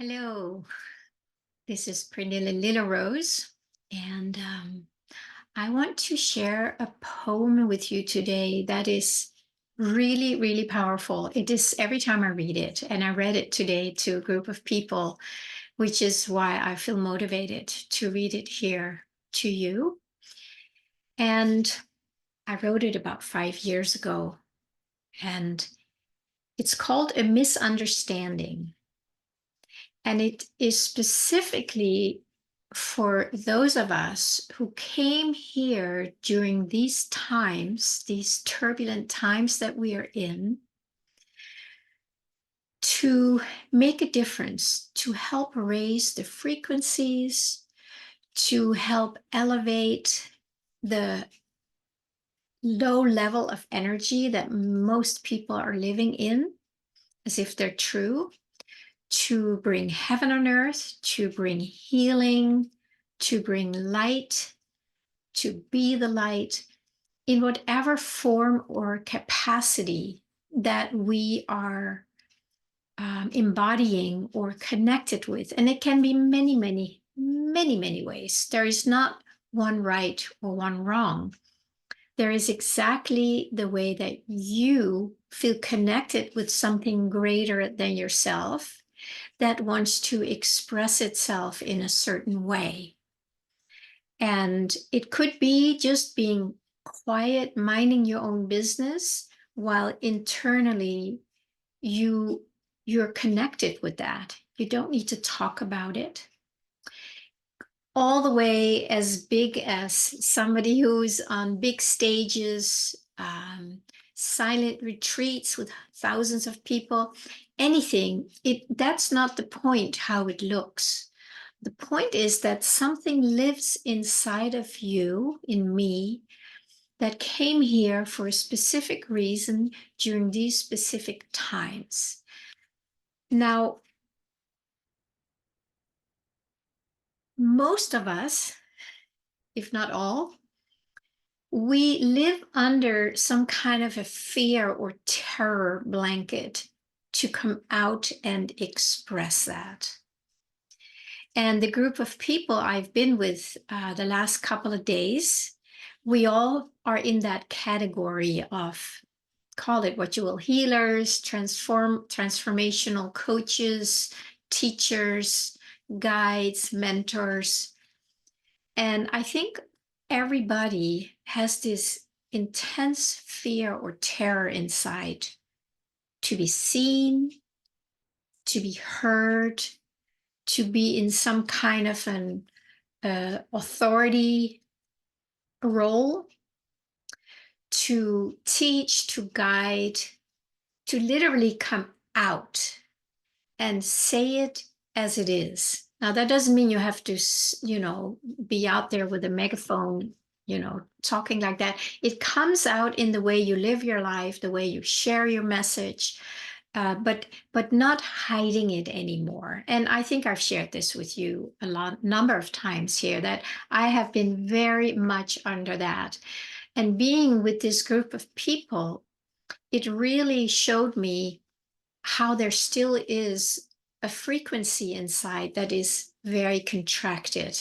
Hello, this is Pernilla Little Rose, and I want to share a poem with you today that is really, really powerful. It is every time I read it, and I read it today to a group of people, which is why I feel motivated to read it here to you. And I wrote it about 5 years ago, and it's called A Misunderstanding. And it is specifically for those of us who came here during these times, these turbulent times that we are in, to make a difference, to help raise the frequencies, to help elevate the low level of energy that most people are living in, as if they're true, to bring heaven on earth, to bring healing, to bring light, to be the light in whatever form or capacity that we are embodying or connected with. And it can be many, many, many, many ways. There is not one right or one wrong. There is exactly the way that you feel connected with something greater than yourself that wants to express itself in a certain way. And it could be just being quiet, minding your own business, while internally you're connected with that. You don't need to talk about it. All the way as big as somebody who's on big stages, silent retreats with thousands of people, anything. That's not the point how it looks. The point is that something lives inside of you, in me, that came here for a specific reason during these specific times. Now, most of us, if not all, we live under some kind of a fear or terror blanket to come out and express that. And the group of people I've been with the last couple of days, we all are in that category of, call it what you will, healers, transformational coaches, teachers, guides, mentors. And I think everybody has this intense fear or terror inside to be seen, to be heard, to be in some kind of an authority role, to teach, to guide, to literally come out and say it as it is. Now, that doesn't mean you have to, be out there with a megaphone, talking like that. It comes out in the way you live your life, the way you share your message, but not hiding it anymore. And I think I've shared this with you number of times here, that I have been very much under that. And being with this group of people, it really showed me how there still is a frequency inside that is very contracted,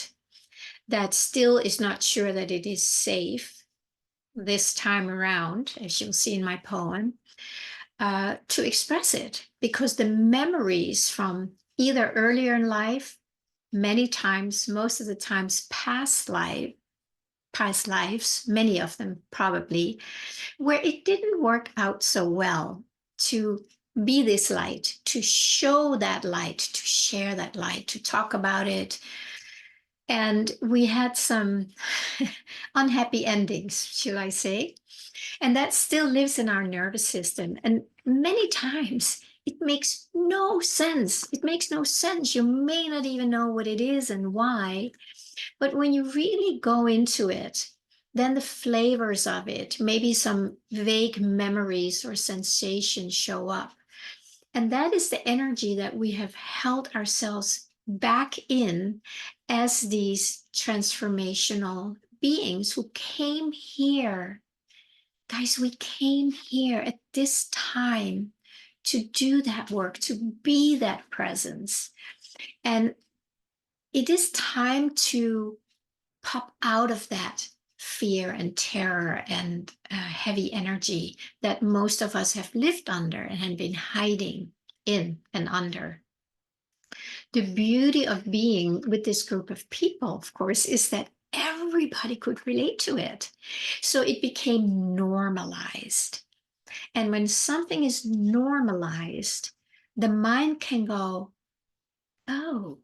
that still is not sure that it is safe this time around, as you'll see in my poem, to express it, because the memories from either earlier in life, many times, most of the times past lives, many of them probably, where it didn't work out so well to be this light, to show that light, to share that light, to talk about it. And we had some unhappy endings, shall I say? And that still lives in our nervous system. And many times it makes no sense. It makes no sense. You may not even know what it is and why. But when you really go into it, then the flavors of it, maybe some vague memories or sensations show up. And that is the energy that we have held ourselves back in as these transformational beings who came here. Guys, we came here at this time to do that work, to be that presence. And it is time to pop out of that fear and terror and heavy energy that most of us have lived under and have been hiding in and under. The beauty of being with this group of people, of course, is that everybody could relate to it. So it became normalized. And when something is normalized, the mind can go, oh,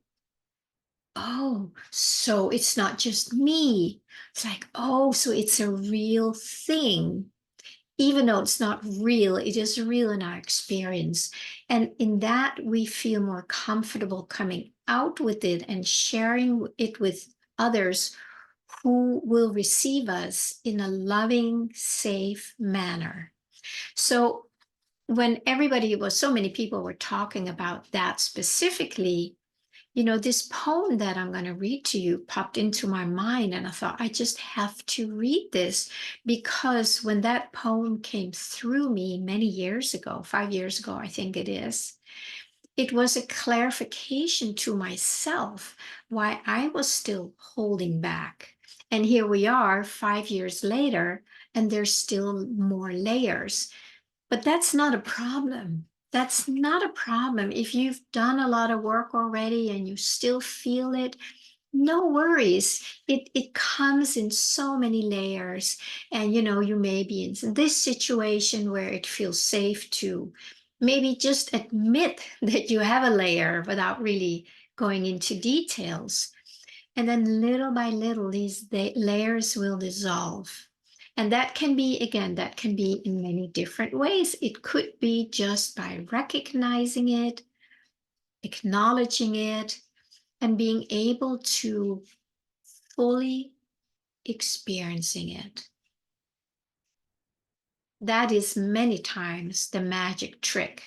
oh, so it's not just me. It's like, oh, so it's a real thing. Even though it's not real, it is real in our experience. And in that, we feel more comfortable coming out with it and sharing it with others who will receive us in a loving, safe manner. So when so many people were talking about that specifically, this poem that I'm going to read to you popped into my mind, and I thought, I just have to read this, because when that poem came through me many years ago, 5 years ago, I think it was a clarification to myself why I was still holding back. And here we are 5 years later, and there's still more layers. But that's not a problem. That's not a problem. If you've done a lot of work already and you still feel it, no worries. It comes in so many layers. And you may be in this situation where it feels safe to maybe just admit that you have a layer without really going into details. And then little by little, these layers will dissolve. And that can be, again, that can be in many different ways. It could be just by recognizing it, acknowledging it, and being able to fully experiencing it. That is many times the magic trick.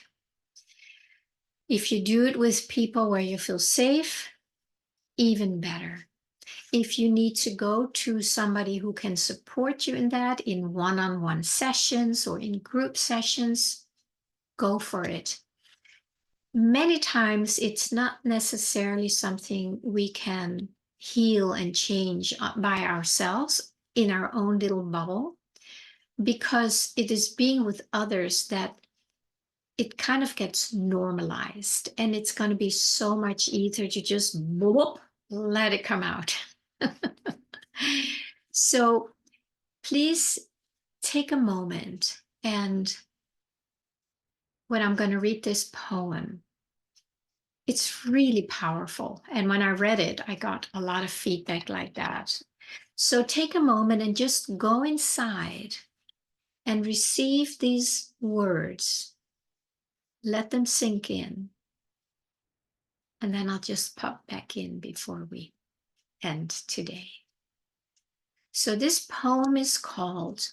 If you do it with people where you feel safe, even better. If you need to go to somebody who can support you in that in one-on-one sessions or in group sessions, go for it. Many times it's not necessarily something we can heal and change by ourselves in our own little bubble, because it is being with others that it kind of gets normalized, and it's going to be so much easier to just whoop, let it come out. So please take a moment, and when I'm going to read this poem, it's really powerful. And when I read it, I got a lot of feedback like that. So take a moment and just go inside and receive these words. Let them sink in. And then I'll just pop back in before we end today. So this poem is called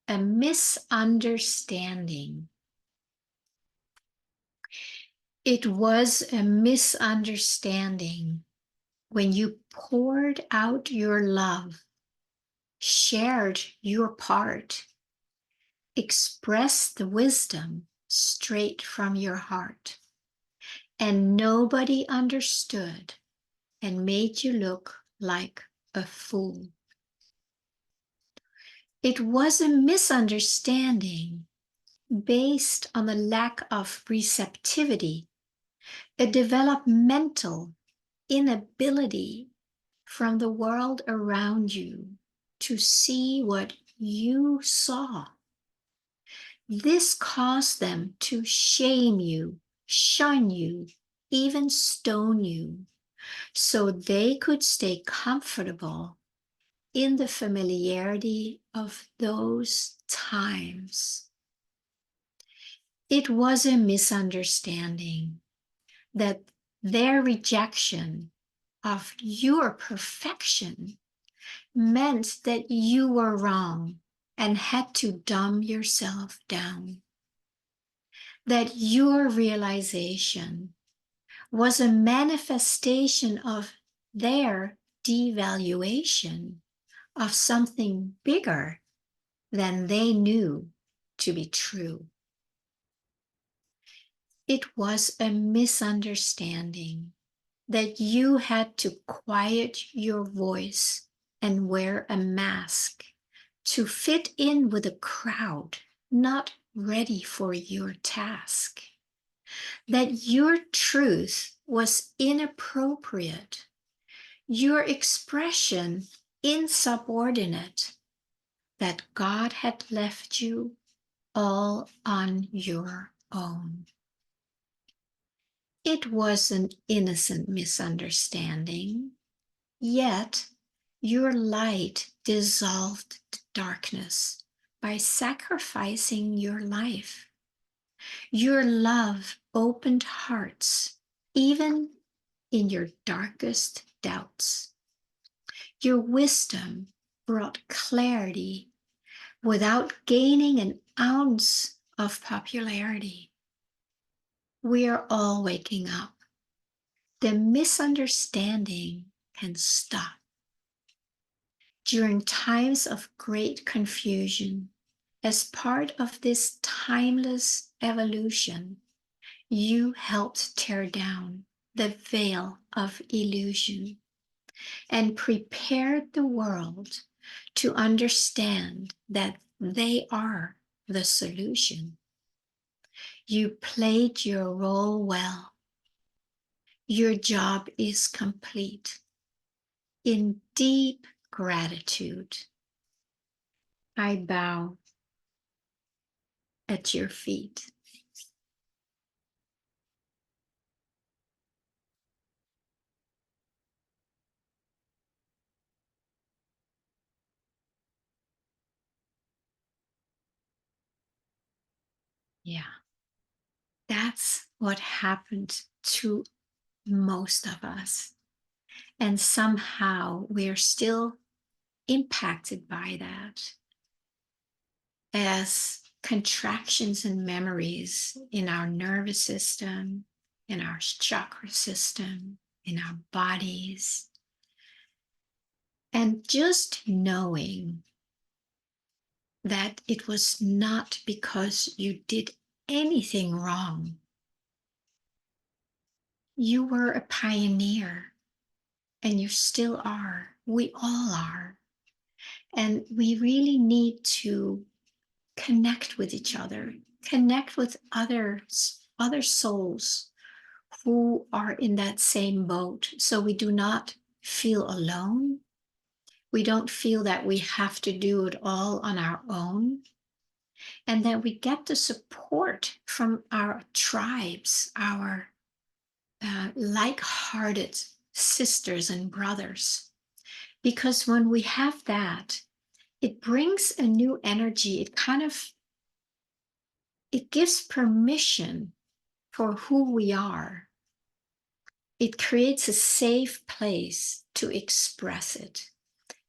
A Misunderstanding. It was a misunderstanding when you poured out your love, shared your part, expressed the wisdom straight from your heart, and nobody understood and made you look like a fool. It was a misunderstanding based on a lack of receptivity, a developmental inability from the world around you to see what you saw. This caused them to shame you, shun you, even stone you, so they could stay comfortable in the familiarity of those times. It was a misunderstanding that their rejection of your perfection meant that you were wrong and had to dumb yourself down. That your realization was a manifestation of their devaluation of something bigger than they knew to be true. It was a misunderstanding that you had to quiet your voice and wear a mask to fit in with a crowd not ready for your task. That your truth was inappropriate, your expression insubordinate, that God had left you all on your own. It was an innocent misunderstanding, yet your light dissolved the darkness by sacrificing your life. Your love opened hearts, even in your darkest doubts. Your wisdom brought clarity without gaining an ounce of popularity. We are all waking up. The misunderstanding can stop. During times of great confusion, as part of this timeless evolution, you helped tear down the veil of illusion and prepared the world to understand that they are the solution. You played your role well. Your job is complete. In deep gratitude, I bow at your feet. Yeah, that's what happened to most of us. And somehow we're still impacted by that as contractions and memories in our nervous system, in our chakra system, in our bodies. And just knowing that it was not because you did anything wrong. You were a pioneer, and you still are. We all are. And we really need to connect with each other, connect with other souls who are in that same boat, so we do not feel alone. We don't feel that we have to do it all on our own, and that we get the support from our tribes, our like-hearted sisters and brothers. Because when we have that, it brings a new energy. It gives permission for who we are. It creates a safe place to express it.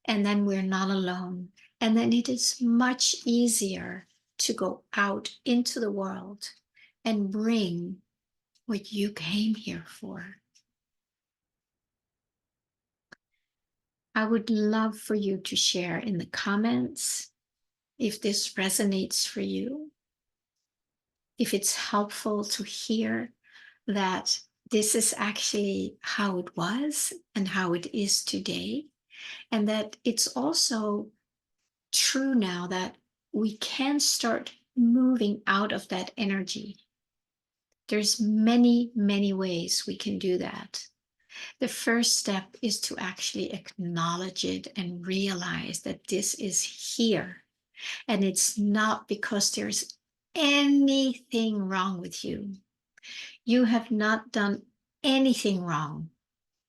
And then we're not alone. And then it is much easier to go out into the world and bring what you came here for. I would love for you to share in the comments if this resonates for you, if it's helpful to hear that this is actually how it was and how it is today, and that it's also true now that we can start moving out of that energy. There's many, many ways we can do that. The first step is to actually acknowledge it and realize that this is here. And it's not because there's anything wrong with you. You have not done anything wrong.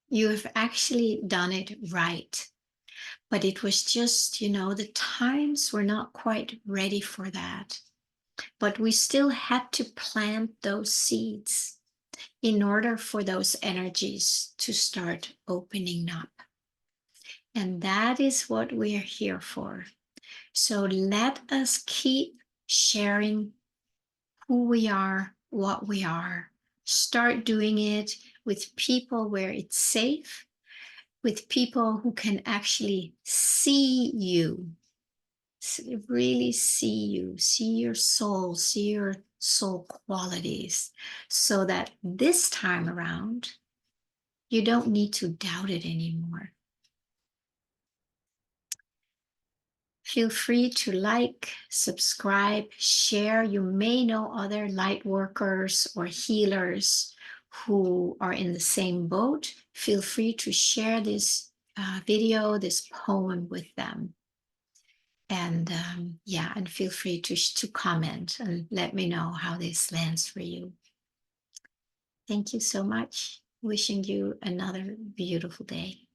You have actually done it right. But it was just, the times were not quite ready for that. But we still had to plant those seeds in order for those energies to start opening up. And that is what we're here for. So let us keep sharing who we are, what we are. Start doing it with people where it's safe, with people who can actually see you, really see you, see your soul, see your soul qualities, so that this time around, you don't need to doubt it anymore. Feel free to like, subscribe, share. You may know other light workers or healers who are in the same boat. Feel free to share this video, this poem with them. And yeah, and feel free to comment and let me know how this lands for you. Thank you so much. Wishing you another beautiful day.